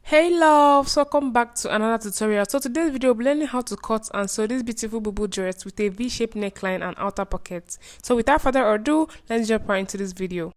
Hey loves, welcome back to another tutorial. So today's video we're learning how to cut and sew this beautiful Bubu dress with a V-shaped neckline and outer pockets. So without further ado, let's jump right into this video.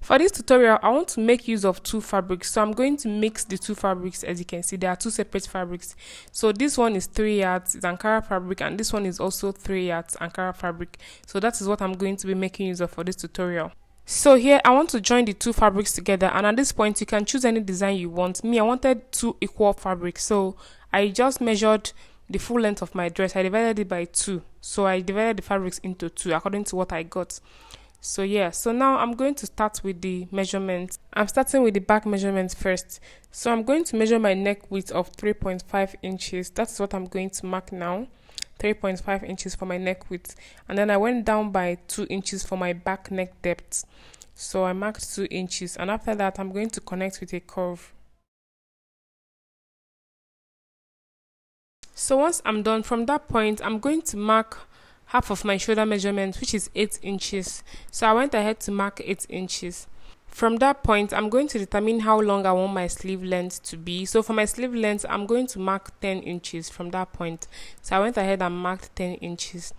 For this tutorial, I want to make use of two fabrics. So I'm going to mix the two fabrics. As you can see, there are two separate fabrics. So this one is 3 yards, it's Ankara fabric, and this one is also 3 yards Ankara fabric. So that is what I'm going to be making use of for this tutorial. So here I want to join the two fabrics together, and at this point you can choose any design you want. Me, I wanted two equal fabrics, so I just measured the full length of my dress. I divided it by 2, so I divided the fabrics into 2 according to what I got. So yeah, so now I'm going to start with the measurements. I'm starting with the back measurement first. So I'm going to measure my neck width of 3.5 inches. That's what I'm going to mark now. 3.5 inches for my neck width, and then I went down by 2 inches for my back neck depth. So I marked 2 inches, and after that I'm going to connect with a curve. So once I'm done, from that point I'm going to mark half of my shoulder measurement, which is 8 inches. So I went ahead to mark 8 inches. From that point, I'm going to determine how long I want my sleeve length to be. So for my sleeve length, I'm going to mark 10 inches from that point. So I went ahead and marked 10 inches.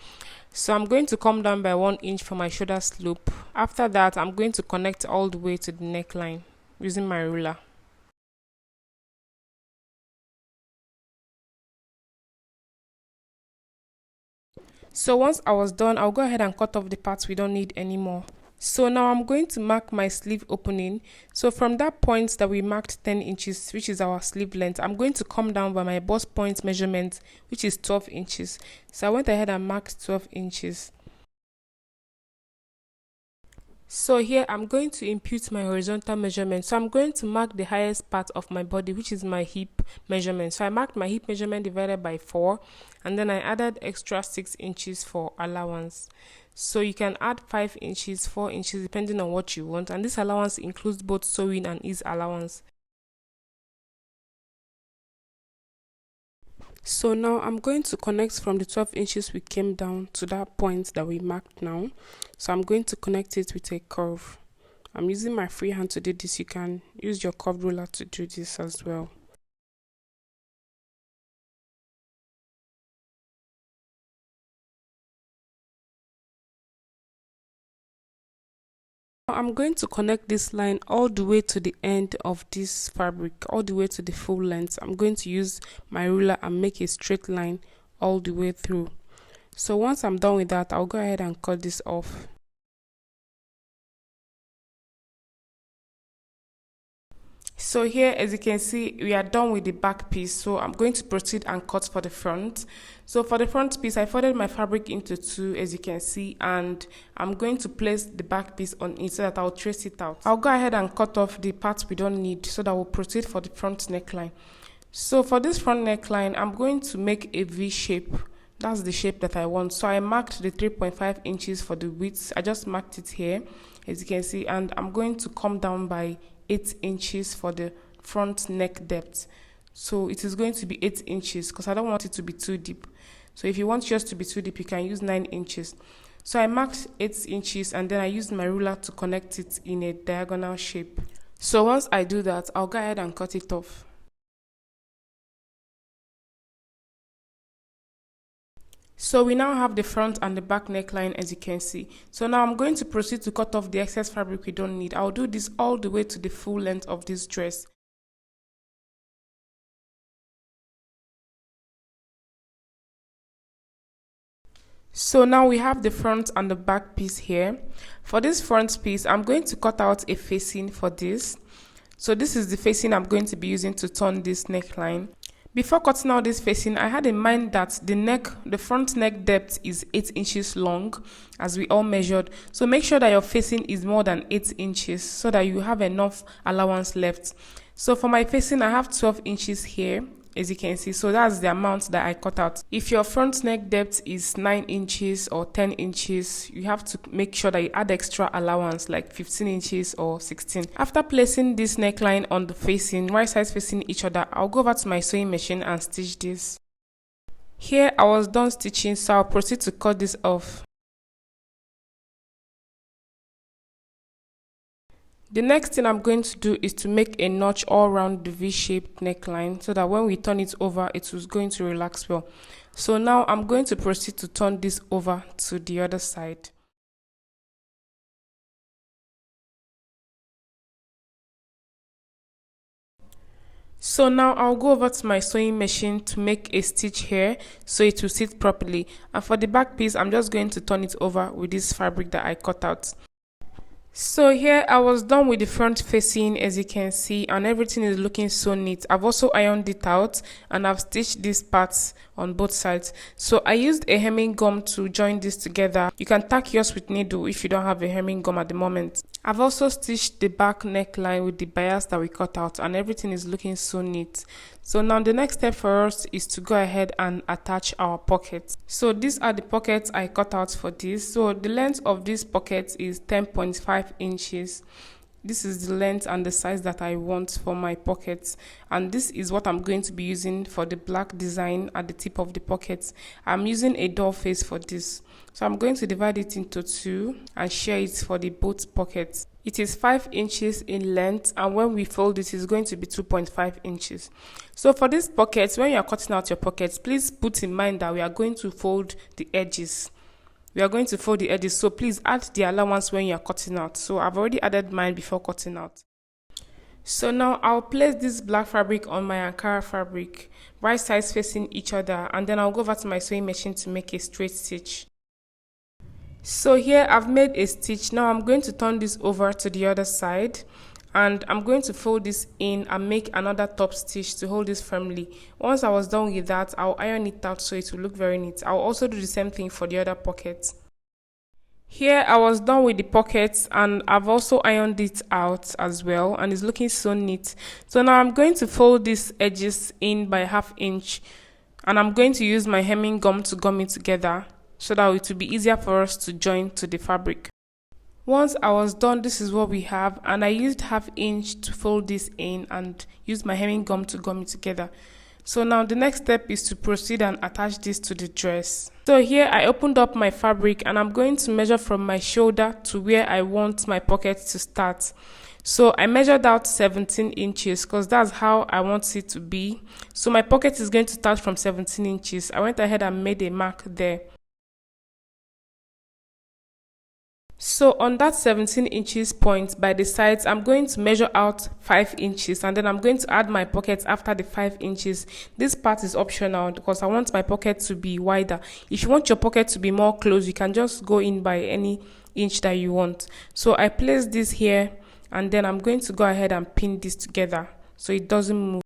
So I'm going to come down by 1 inch for my shoulder slope. After that, I'm going to connect all the way to the neckline using my ruler. So once I was done, I'll go ahead and cut off the parts we don't need anymore. So now I'm going to mark my sleeve opening. So from that point that we marked 10 inches, which is our sleeve length, I'm going to come down by my bust point measurement, which is 12 inches. So I went ahead and marked 12 inches. So here I'm going to impute my horizontal measurement. So I'm going to mark the highest part of my body, which is my hip measurement. So I marked my hip measurement divided by 4, and then I added extra 6 inches for allowance. So you can add 5 inches, 4 inches depending on what you want, and this allowance includes both sewing and ease allowance. So now I'm going to connect from the 12 inches we came down to that point that we marked now. So I'm going to connect it with a curve. I'm using my free hand to do this. You can use your curved ruler to do this as well. I'm going to connect this line all the way to the end of this fabric, all the way to the full length. I'm going to use my ruler and make a straight line all the way through. So once I'm done with that, I'll go ahead and cut this off. So here, as you can see, we are done with the back piece. So I'm going to proceed and cut for the front. So for the front piece, I folded my fabric into 2, as you can see, and I'm going to place the back piece on it so that I'll trace it out. I'll go ahead and cut off the parts we don't need so that we'll proceed for the front neckline. So for this front neckline, I'm going to make a V shape. That's the shape that I want. So I marked the 3.5 inches for the width. I just marked it here, as you can see, and I'm going to come down by 8 inches for the front neck depth. So it is going to be 8 inches because I don't want it to be too deep. So if you want yours to be too deep, you can use 9 inches. So I marked 8 inches and then I used my ruler to connect it in a diagonal shape. So once I do that, I'll go ahead and cut it off. So we now have the front and the back neckline, as you can see. So now I'm going to proceed to cut off the excess fabric we don't need. I'll do this all the way to the full length of this dress. So now we have the front and the back piece here. For this front piece, I'm going to cut out a facing for this. So this is the facing I'm going to be using to turn this neckline. Before cutting out this facing, I had in mind that the front neck depth is 8 inches long, as we all measured. So make sure that your facing is more than 8 inches so that you have enough allowance left. So for my facing, I have 12 inches here, as you can see. So that's the amount that I cut out. If your front neck depth is 9 inches or 10 inches, you have to make sure that you add extra allowance like 15 inches or 16. After placing this neckline on the facing, right sides facing each other, I'll go over to my sewing machine and stitch this. Here I was done stitching, so I'll proceed to cut this off. The next thing I'm going to do is to make a notch all around the V-shaped neckline so that when we turn it over, it was going to relax well. So now I'm going to proceed to turn this over to the other side. So now I'll go over to my sewing machine to make a stitch here so it will sit properly. And for the back piece, I'm just going to turn it over with this fabric that I cut out. So here I was done with the front facing, as you can see, and everything is looking so neat. I've also ironed it out and I've stitched these parts on both sides. So I used a hemming gum to join this together. You can tack yours with needle if you don't have a hemming gum at the moment. I've also stitched the back neckline with the bias that we cut out, and everything is looking so neat. So now the next step for us is to go ahead and attach our pockets. So these are the pockets I cut out for this. So the length of this pocket is 10.5 inches. This is the length and the size that I want for my pockets, and this is what I'm going to be using for the black design at the tip of the pockets. I'm using a doll face for this, so I'm going to divide it into two and share it for the both pockets. It is 5 inches in length, and when we fold it, it's going to be 2.5 inches. So for these pockets, when you are cutting out your pockets, please put in mind that we are going to fold the edges. We are going to fold the edges, so please add the allowance when you are cutting out. So I've already added mine before cutting out. So now I'll place this black fabric on my Ankara fabric, right sides facing each other, and then I'll go over to my sewing machine to make a straight stitch. So here I've made a stitch. Now I'm going to turn this over to the other side, and I'm going to fold this in and make another top stitch to hold this firmly. Once I was done with that, I'll iron it out so it will look very neat. I'll also do the same thing for the other pockets. Here I was done with the pockets, and I've also ironed it out as well, and it's looking so neat. So now I'm going to fold these edges in by 1/2 inch, and I'm going to use my hemming gum to gum it together so that it will be easier for us to join to the fabric. Once I was done, this is what we have, and I used 1/2 inch to fold this in and use my hemming gum to gum it together. So now the next step is to proceed and attach this to the dress. So here I opened up my fabric, and I'm going to measure from my shoulder to where I want my pocket to start. So I measured out 17 inches because that's how I want it to be. So my pocket is going to start from 17 inches. I went ahead and made a mark there. So on that 17 inches point by the sides, I'm going to measure out 5 inches, and then I'm going to add my pocket after the 5 inches. This part is optional because I want my pocket to be wider. If you want your pocket to be more close, you can just go in by any inch that you want. So I place this here, and then I'm going to go ahead and pin this together so it doesn't move.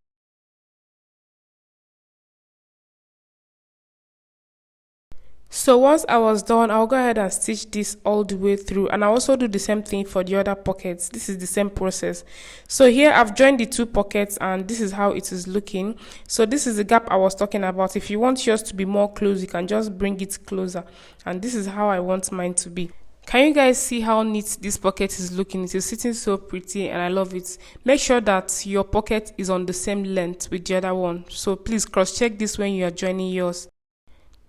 So once I was done, I'll go ahead and stitch this all the way through, and I'll also do the same thing for the other pockets. This is the same process. So here I've joined the two pockets, and this is how it is looking. So this is the gap I was talking about. If you want yours to be more close, you can just bring it closer, and this is how I want mine to be. Can you guys see how neat this pocket is looking? It is sitting so pretty, and I love it. Make sure that your pocket is on the same length with the other one. So please cross check this when you are joining yours.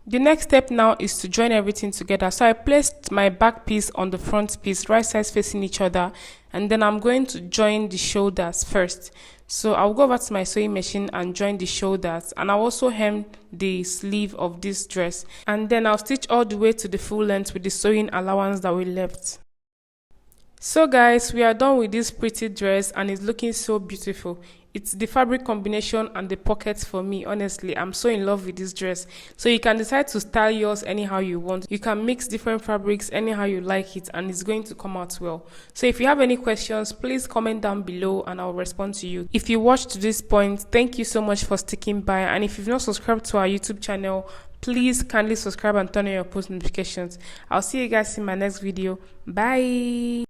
The next step now is to join everything together. So I placed my back piece on the front piece, right sides facing each other, and then I'm going to join the shoulders first. So I'll go over to my sewing machine and join the shoulders, and I'll also hem the sleeve of this dress, and then I'll stitch all the way to the full length with the sewing allowance that we left. So guys, we are done with this pretty dress, and it's looking so beautiful. It's the fabric combination and the pockets for me. Honestly, I'm so in love with this dress. So you can decide to style yours anyhow you want. You can mix different fabrics anyhow you like it, and it's going to come out well. So if you have any questions, please comment down below and I'll respond to you. If you watched to this point, thank you so much for sticking by, and if you've not subscribed to our YouTube channel, please kindly subscribe and turn on your post notifications. I'll see you guys in my next video. Bye.